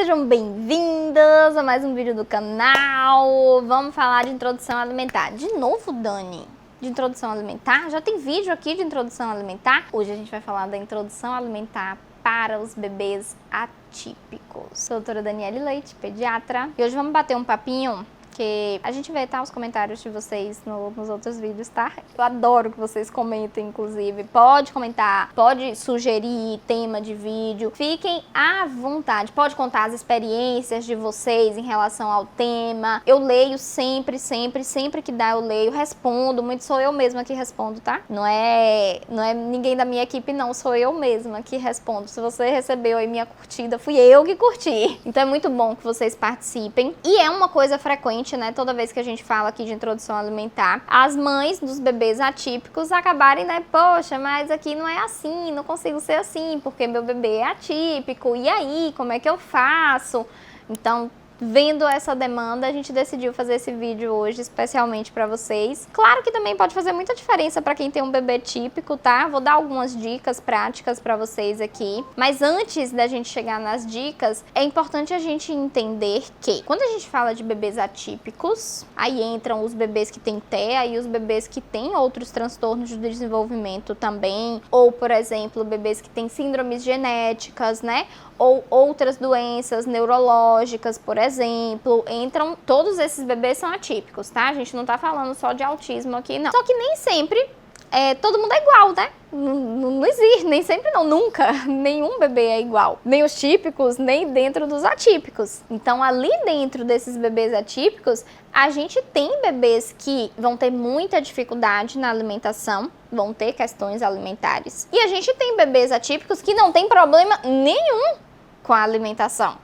sejam bem-vindas a mais um vídeo do canal. Vamos falar de introdução alimentar. De novo, Dani? De introdução alimentar? Já tem vídeo aqui de introdução alimentar? Hoje a gente vai falar da introdução alimentar para os bebês atípicos. Sou a doutora Daniele Leite, pediatra. E hoje vamos bater um papinho que a gente vê, tá, os comentários de vocês nos outros vídeos, tá? Eu adoro que vocês comentem, inclusive. Pode comentar, pode sugerir tema de vídeo. Fiquem à vontade. Pode contar as experiências de vocês em relação ao tema. Eu leio sempre que dá eu leio, respondo. Muito sou eu mesma que respondo, tá? Não é ninguém da minha equipe, não. Sou eu mesma que respondo. Se você recebeu aí minha curtida, fui eu que curti. Então é muito bom que vocês participem. E é uma coisa frequente, né, toda vez que a gente fala aqui de introdução alimentar, as mães dos bebês atípicos acabarem, né, poxa, mas aqui não é assim, não consigo ser assim, porque meu bebê é atípico, e aí, como é que eu faço? Então, vendo essa demanda, a gente decidiu fazer esse vídeo hoje especialmente para vocês. Claro que também pode fazer muita diferença para quem tem um bebê típico, tá? Vou dar algumas dicas práticas para vocês aqui. Mas antes da gente chegar nas dicas, é importante a gente entender que quando a gente fala de bebês atípicos, aí entram os bebês que têm TEA e os bebês que têm outros transtornos do desenvolvimento também, ou, por exemplo, bebês que têm síndromes genéticas, né? Ou outras doenças neurológicas, por exemplo, entram, todos esses bebês são atípicos, tá? A gente não tá falando só de autismo aqui, não. Só que nem sempre todo mundo é igual, né? Não existe, nem sempre não, nunca. Nenhum bebê é igual. Nem os típicos, nem dentro dos atípicos. Então, ali dentro desses bebês atípicos, a gente tem bebês que vão ter muita dificuldade na alimentação, vão ter questões alimentares. E a gente tem bebês atípicos que não tem problema nenhum com a alimentação.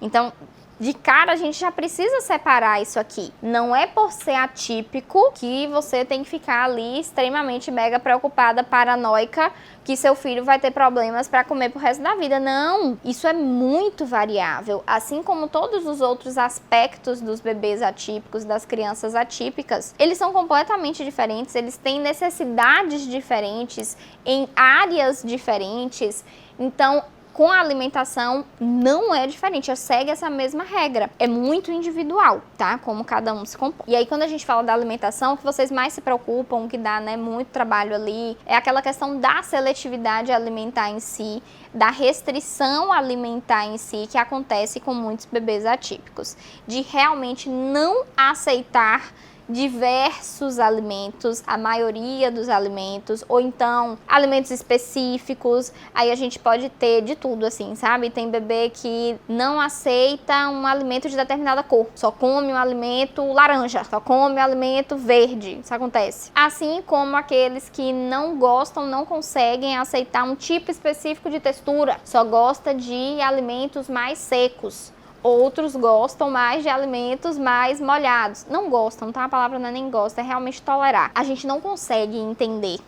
Então, de cara, a gente já precisa separar isso aqui. Não é por ser atípico que você tem que ficar ali extremamente mega preocupada, paranoica, que seu filho vai ter problemas para comer pro resto da vida. Não, isso é muito variável. Assim como todos os outros aspectos dos bebês atípicos, das crianças atípicas, eles são completamente diferentes, eles têm necessidades diferentes, em áreas diferentes. Então, com a alimentação não é diferente, segue essa mesma regra. É muito individual, tá? Como cada um se comporta. E aí, quando a gente fala da alimentação, o que vocês mais se preocupam, o que dá, né, muito trabalho ali, é aquela questão da seletividade alimentar em si, da restrição alimentar em si, que acontece com muitos bebês atípicos. De realmente não aceitar diversos alimentos, a maioria dos alimentos, ou então alimentos específicos. Aí a gente pode ter de tudo, assim, sabe? Tem bebê que não aceita um alimento de determinada cor, só come um alimento laranja, só come um alimento verde, isso acontece. Assim como aqueles que não gostam, não conseguem aceitar um tipo específico de textura, só gosta de alimentos mais secos. Outros gostam mais de alimentos mais molhados. Não gostam, tá? A palavra não é nem gosta, é realmente tolerar. A gente não consegue entender.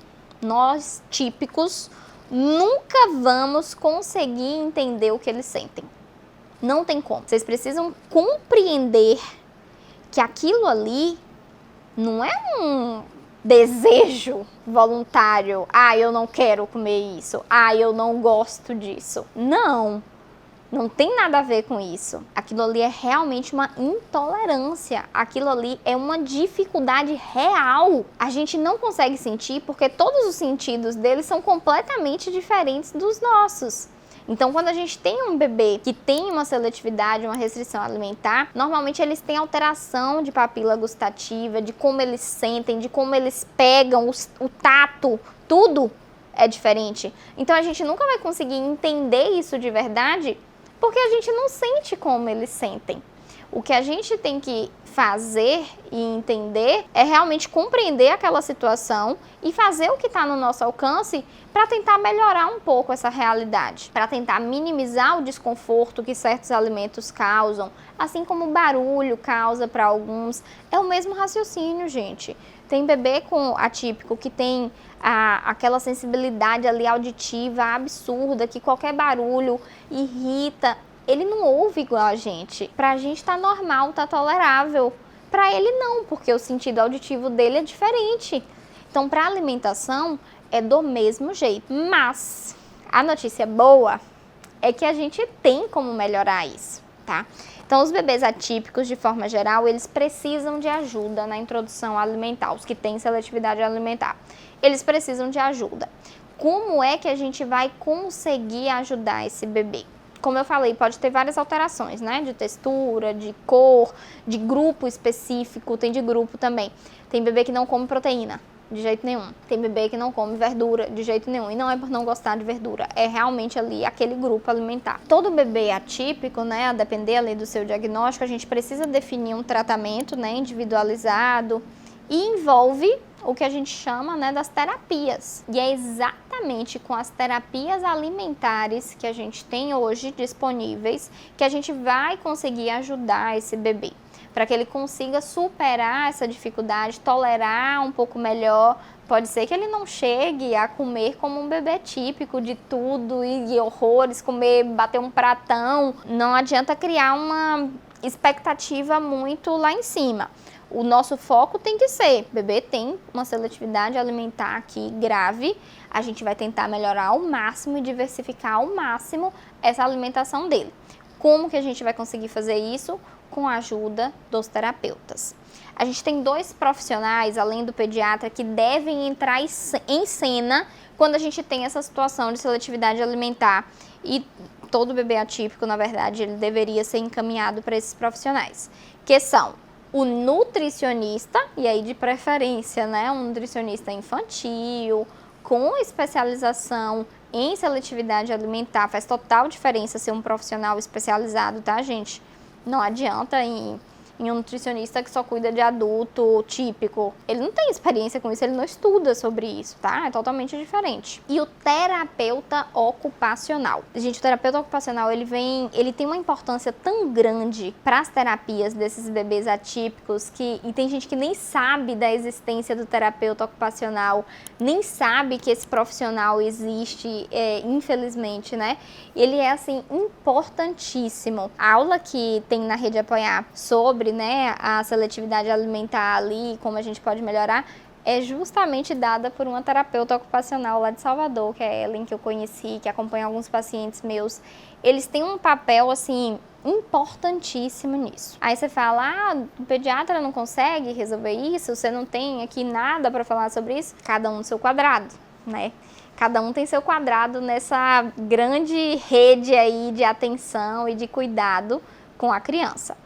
Nós, típicos, nunca vamos conseguir entender o que eles sentem. Não tem como. Vocês precisam compreender que aquilo ali não é um desejo voluntário. Ah, eu não quero comer isso. Ah, eu não gosto disso. Não. Não tem nada a ver com isso. Aquilo ali é realmente uma intolerância. Aquilo ali é uma dificuldade real. A gente não consegue sentir porque todos os sentidos deles são completamente diferentes dos nossos. Então, quando a gente tem um bebê que tem uma seletividade, uma restrição alimentar, normalmente eles têm alteração de papila gustativa, de como eles sentem, de como eles pegam, o tato, tudo é diferente. Então, a gente nunca vai conseguir entender isso de verdade, porque a gente não sente como eles sentem. O que a gente tem que fazer e entender é realmente compreender aquela situação e fazer o que está no nosso alcance para tentar melhorar um pouco essa realidade, para tentar minimizar o desconforto que certos alimentos causam, assim como o barulho causa para alguns. É o mesmo raciocínio, gente. Tem bebê atípico que tem aquela sensibilidade ali auditiva absurda, que qualquer barulho irrita. Ele não ouve igual a gente. Pra gente tá normal, tá tolerável. Pra ele não, porque o sentido auditivo dele é diferente. Então, pra alimentação, é do mesmo jeito. Mas a notícia boa é que a gente tem como melhorar isso. tá? Então, os bebês atípicos, de forma geral, eles precisam de ajuda na introdução alimentar, os que têm seletividade alimentar. Eles precisam de ajuda. Como é que a gente vai conseguir ajudar esse bebê? Como eu falei, pode ter várias alterações, né? De textura, de cor, de grupo específico, tem de grupo também. Tem bebê que não come proteína, de jeito nenhum. Tem bebê que não come verdura, de jeito nenhum. E não é por não gostar de verdura, é realmente ali aquele grupo alimentar. Todo bebê atípico, né, a depender ali do seu diagnóstico, a gente precisa definir um tratamento, né, individualizado, e envolve o que a gente chama, né, das terapias. E é exatamente com as terapias alimentares que a gente tem hoje disponíveis que a gente vai conseguir ajudar esse bebê, para que ele consiga superar essa dificuldade, tolerar um pouco melhor. Pode ser que ele não chegue a comer como um bebê típico de tudo e horrores, comer, bater um pratão. Não adianta criar uma expectativa muito lá em cima. O nosso foco tem que ser, o bebê tem uma seletividade alimentar aqui grave, a gente vai tentar melhorar ao máximo e diversificar ao máximo essa alimentação dele. Como que a gente vai conseguir fazer isso? Com a ajuda dos terapeutas. A gente tem 2 profissionais, além do pediatra, que devem entrar em cena quando a gente tem essa situação de seletividade alimentar. E todo bebê atípico, na verdade, ele deveria ser encaminhado para esses profissionais, que são o nutricionista, e aí de preferência, né, um nutricionista infantil, com especialização em seletividade alimentar. Faz total diferença ser um profissional especializado, tá, gente? Não adianta em um nutricionista que só cuida de adulto típico. Ele não tem experiência com isso, ele não estuda sobre isso, tá? É totalmente diferente. E o terapeuta ocupacional. Gente, o terapeuta ocupacional, ele tem uma importância tão grande para as terapias desses bebês atípicos e tem gente que nem sabe da existência do terapeuta ocupacional, nem sabe que esse profissional existe, infelizmente, né? Ele é, assim, importantíssimo. A aula que tem na Rede Apoiar sobre, né, a seletividade alimentar ali, como a gente pode melhorar, é justamente dada por uma terapeuta ocupacional lá de Salvador, que é a Ellen, que eu conheci, que acompanha alguns pacientes meus. Eles têm um papel, assim, importantíssimo nisso. Aí você fala, o pediatra não consegue resolver isso, você não tem aqui nada para falar sobre isso? Cada um no seu quadrado, né? Cada um tem seu quadrado nessa grande rede aí de atenção e de cuidado com a criança.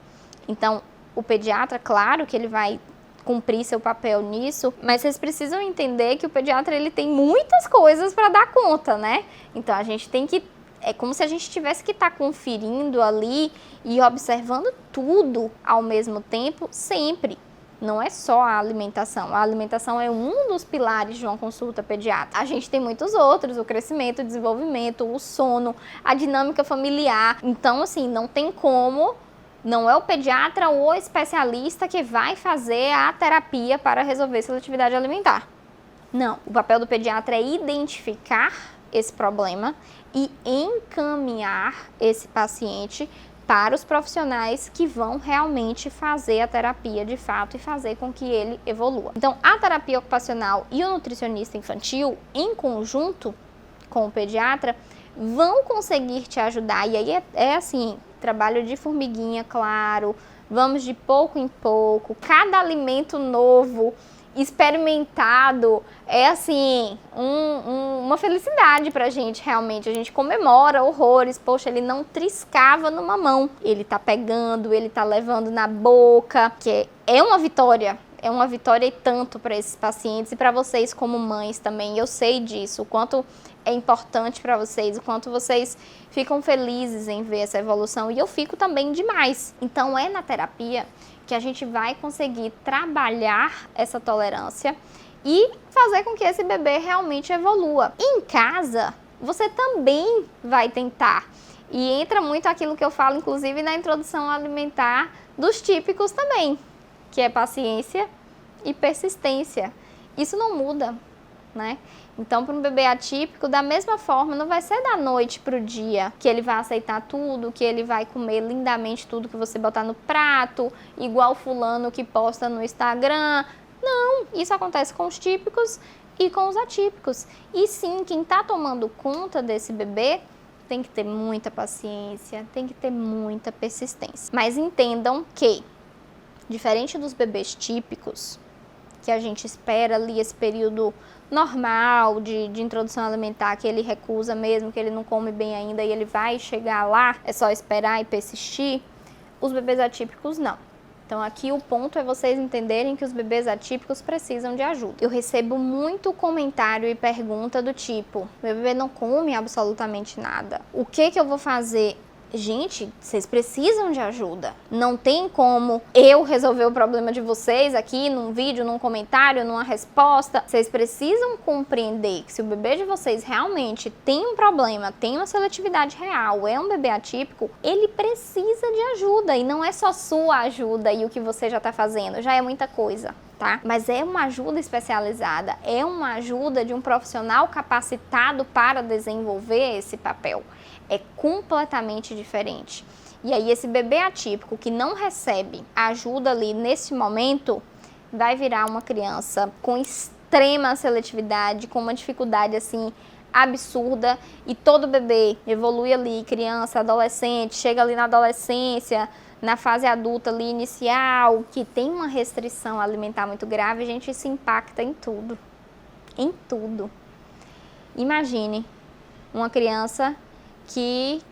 Então, o pediatra, claro que ele vai cumprir seu papel nisso, mas vocês precisam entender que o pediatra, ele tem muitas coisas para dar conta, né? Então, a gente tem que... É como se a gente tivesse que estar conferindo ali e observando tudo ao mesmo tempo, sempre. Não é só a alimentação. A alimentação é um dos pilares de uma consulta pediátrica. A gente tem muitos outros, o crescimento, o desenvolvimento, o sono, a dinâmica familiar. Então, assim, não tem como... Não é o pediatra ou o especialista que vai fazer a terapia para resolver seletividade alimentar. Não. O papel do pediatra é identificar esse problema e encaminhar esse paciente para os profissionais que vão realmente fazer a terapia de fato e fazer com que ele evolua. Então, a terapia ocupacional e o nutricionista infantil, em conjunto com o pediatra, vão conseguir te ajudar. E aí é assim, trabalho de formiguinha, claro, vamos de pouco em pouco. Cada alimento novo, experimentado, é assim, uma felicidade pra gente, realmente. A gente comemora horrores. Poxa, ele não triscava numa mão. Ele tá pegando, ele tá levando na boca, que é uma vitória. É uma vitória e tanto para esses pacientes e para vocês como mães também. Eu sei disso, o quanto é importante para vocês, o quanto vocês ficam felizes em ver essa evolução. E eu fico também demais. Então, é na terapia que a gente vai conseguir trabalhar essa tolerância e fazer com que esse bebê realmente evolua. Em casa, você também vai tentar. E entra muito aquilo que eu falo, inclusive, na introdução alimentar dos típicos também, que é paciência e persistência. Isso não muda, né? Então, para um bebê atípico, da mesma forma, não vai ser da noite para o dia que ele vai aceitar tudo, que ele vai comer lindamente tudo que você botar no prato, igual fulano que posta no Instagram. Não, isso acontece com os típicos e com os atípicos. E sim, quem está tomando conta desse bebê tem que ter muita paciência, tem que ter muita persistência. Mas entendam que, diferente dos bebês típicos, que a gente espera ali esse período normal de introdução alimentar, que ele recusa mesmo, que ele não come bem ainda e ele vai chegar lá, é só esperar e persistir, os bebês atípicos não. Então aqui o ponto é vocês entenderem que os bebês atípicos precisam de ajuda. Eu recebo muito comentário e pergunta do tipo, meu bebê não come absolutamente nada, o que eu vou fazer? Gente, vocês precisam de ajuda. Não tem como eu resolver o problema de vocês aqui num vídeo, num comentário, numa resposta. Vocês precisam compreender que se o bebê de vocês realmente tem um problema, tem uma seletividade real, é um bebê atípico, ele precisa de ajuda. E não é só sua ajuda e o que você já está fazendo, já é muita coisa. Tá? Mas é uma ajuda especializada, é uma ajuda de um profissional capacitado para desenvolver esse papel. É completamente diferente. E aí esse bebê atípico que não recebe ajuda ali nesse momento, vai virar uma criança com extrema seletividade, com uma dificuldade assim absurda, e todo bebê evolui ali, criança, adolescente, chega ali na adolescência, na fase adulta ali inicial, que tem uma restrição alimentar muito grave, gente, isso impacta em tudo. Em tudo. Imagine uma criança que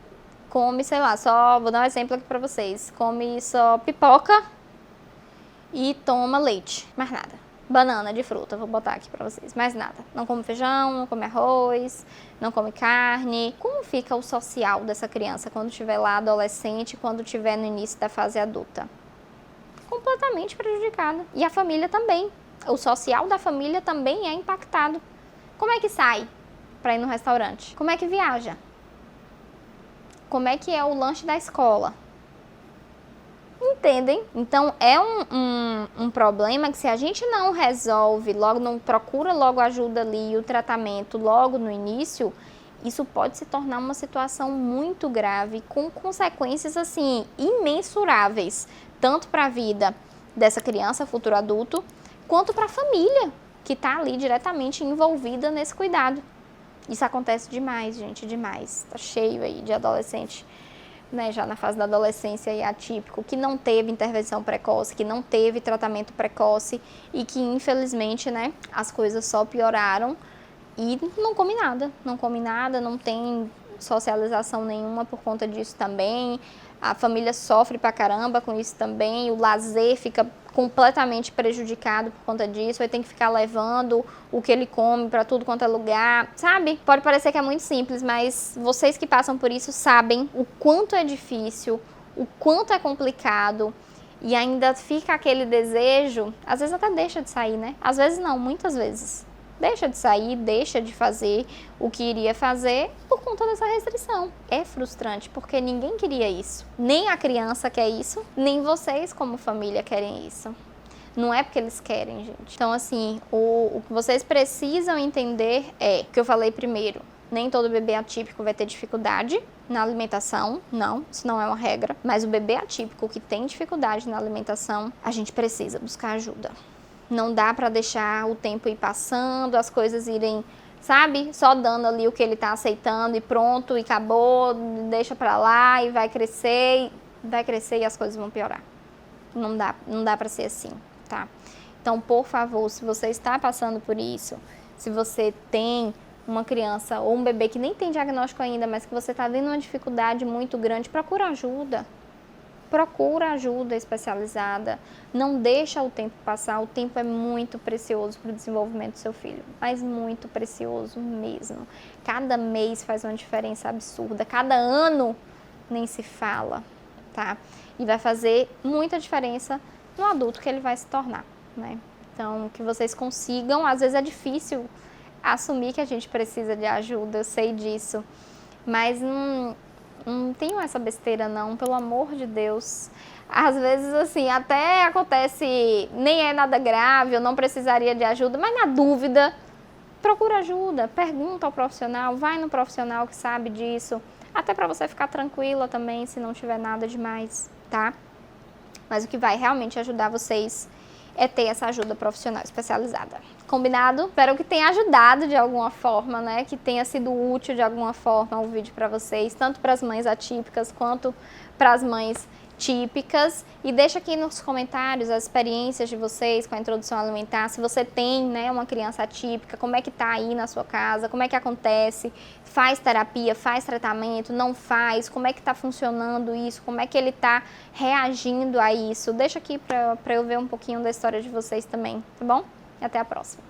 come, sei lá, só, vou dar um exemplo aqui pra vocês, come só pipoca e toma leite, mais nada. Banana de fruta, vou botar aqui pra vocês, mais nada. Não come feijão, não come arroz, não come carne. Como fica o social dessa criança quando estiver lá adolescente, quando estiver no início da fase adulta? Completamente prejudicada. E a família também. O social da família também é impactado. Como é que sai pra ir no restaurante? Como é que viaja? Como é que é o lanche da escola? Entendem? Então é um problema que se a gente não resolve logo, não procura logo ajuda ali, o tratamento logo no início, isso pode se tornar uma situação muito grave, com consequências assim imensuráveis, tanto para a vida dessa criança, futuro adulto, quanto para a família que está ali diretamente envolvida nesse cuidado. Isso acontece demais, gente, demais. Tá cheio aí de adolescente, né, já na fase da adolescência e atípico, que não teve intervenção precoce, que não teve tratamento precoce e que, infelizmente, né, as coisas só pioraram e não come nada, não tem socialização nenhuma por conta disso também. A família sofre pra caramba com isso também, o lazer fica completamente prejudicado por conta disso, aí tem que ficar levando o que ele come pra tudo quanto é lugar, sabe? Pode parecer que é muito simples, mas vocês que passam por isso sabem o quanto é difícil, o quanto é complicado, e ainda fica aquele desejo, às vezes até deixa de sair, né? Às vezes não, muitas vezes. Deixa de sair, deixa de fazer o que iria fazer por conta dessa restrição. É frustrante, porque ninguém queria isso. Nem a criança quer isso, nem vocês como família querem isso. Não é porque eles querem, gente. Então, assim, o que vocês precisam entender é, o que eu falei primeiro, nem todo bebê atípico vai ter dificuldade na alimentação, não, isso não é uma regra. Mas o bebê atípico que tem dificuldade na alimentação, a gente precisa buscar ajuda. Não dá pra deixar o tempo ir passando, as coisas irem, sabe? Só dando ali o que ele tá aceitando e pronto, e acabou, deixa pra lá e vai crescer e as coisas vão piorar. Não dá pra ser assim, tá? Então, por favor, se você está passando por isso, se você tem uma criança ou um bebê que nem tem diagnóstico ainda, mas que você tá vendo uma dificuldade muito grande, procura ajuda. Procura ajuda especializada, não deixa o tempo passar, o tempo é muito precioso para o desenvolvimento do seu filho, mas muito precioso mesmo. Cada mês faz uma diferença absurda, cada ano nem se fala, tá? E vai fazer muita diferença no adulto que ele vai se tornar, né? Então, que vocês consigam, às vezes é difícil assumir que a gente precisa de ajuda, eu sei disso, mas não tenham essa besteira não, pelo amor de Deus. Às vezes, assim, até acontece, nem é nada grave, eu não precisaria de ajuda, mas na dúvida, procura ajuda, pergunta ao profissional, vai no profissional que sabe disso, até pra você ficar tranquila também, se não tiver nada demais, tá? Mas o que vai realmente ajudar vocês é ter essa ajuda profissional especializada. Combinado? Espero que tenha ajudado de alguma forma, né? Que tenha sido útil de alguma forma o vídeo para vocês, tanto para as mães atípicas quanto para as mães típicas. E deixa aqui nos comentários as experiências de vocês com a introdução alimentar, se você tem, né, uma criança atípica, como é que tá aí na sua casa, como é que acontece, faz terapia, faz tratamento, não faz, como é que tá funcionando isso, como é que ele tá reagindo a isso. Deixa aqui para eu ver um pouquinho da história de vocês também, tá bom? E até a próxima.